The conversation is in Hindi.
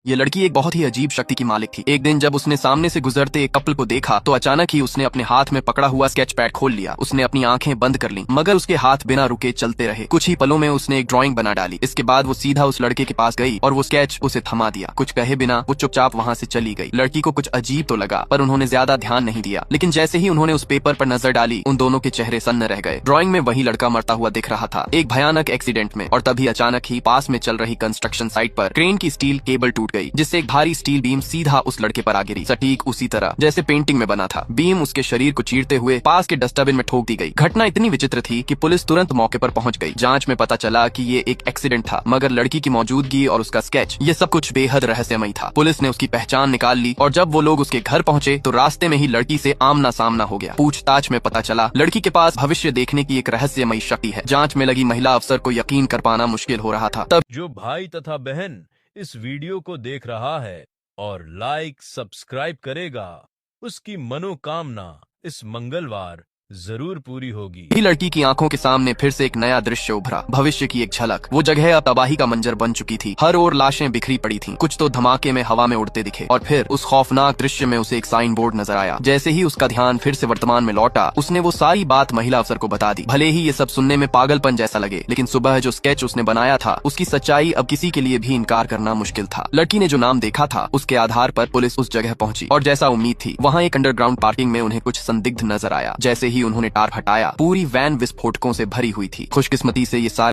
ये लड़की एक बहुत ही अजीब शक्ति की मालिक थी। एक दिन जब उसने सामने से गुजरते एक कपल को देखा तो अचानक ही उसने अपने हाथ में पकड़ा हुआ स्केच पैड खोल लिया। उसने अपनी आंखें बंद कर ली, मगर उसके हाथ बिना रुके चलते रहे। कुछ ही पलों में उसने एक ड्राइंग बना डाली। इसके बाद वो सीधा उस लड़के के पास गई और वो स्केच उसे थमा दिया। कुछ कहे बिना वो चुपचाप वहाँ से चली गई। लड़की को कुछ अजीब तो लगा, पर उन्होंने ज्यादा ध्यान नहीं दिया। लेकिन जैसे ही उन्होंने उस पेपर पर नजर डाली, उन दोनों के चेहरे सन्न रह गए। ड्राइंग में वही लड़का मरता हुआ दिख रहा था, एक भयानक एक्सीडेंट में। और तभी अचानक ही पास में चल रही कंस्ट्रक्शन साइट पर क्रेन की स्टील केबल टूट गई, जिससे एक भारी स्टील बीम सीधा उस लड़के पर आ गिरी, सटीक उसी तरह जैसे पेंटिंग में बना था। बीम उसके शरीर को चीरते हुए पास के डस्टबिन में ठोक दी गई। घटना इतनी विचित्र थी कि पुलिस तुरंत मौके पर पहुंच गई। जांच में पता चला कि ये एक एक्सीडेंट था, मगर लड़की की मौजूदगी और उसका स्केच, ये सब कुछ बेहद रहस्यमयी था। पुलिस ने उसकी पहचान निकाल ली और जब वो लोग उसके घर पहुंचे तो रास्ते में ही लड़की से आमना सामना हो गया। पूछताछ में पता चला लड़की के पास भविष्य देखने की एक रहस्यमयी शक्ति है। जांच में लगी महिला अफसर को यकीन कर पाना मुश्किल हो रहा था। तब जो भाई तथा बहन इस वीडियो को देख रहा है और लाइक सब्सक्राइब करेगा, उसकी मनोकामना इस मंगलवार जरूर पूरी होगी। ही लड़की की आंखों के सामने फिर से एक नया दृश्य उभरा, भविष्य की एक झलक। वो जगह अब तबाही का मंजर बन चुकी थी। हर ओर लाशें बिखरी पड़ी थीं, कुछ तो धमाके में हवा में उड़ते दिखे। और फिर उस खौफनाक दृश्य में उसे एक साइन बोर्ड नजर आया। जैसे ही उसका ध्यान फिर से वर्तमान में लौटा, उसने वो सारी बात महिला अफसर को बता दी। भले ही ये सब सुनने में पागलपन जैसा लगे, लेकिन सुबह जो स्केच उसने बनाया था, उसकी सच्चाई अब किसी के लिए भी इनकार करना मुश्किल था। लड़की ने जो नाम देखा था, उसके आधार पर पुलिस उस जगह पहुंची और जैसा उम्मीद थी, वहाँ एक अंडरग्राउंड पार्किंग में उन्हें कुछ संदिग्ध नजर आया। जैसे ही उन्होंने टार हटाया, पूरी वैन विस्फोटकों से भरी हुई थी। खुशकिस्मती से ये सारे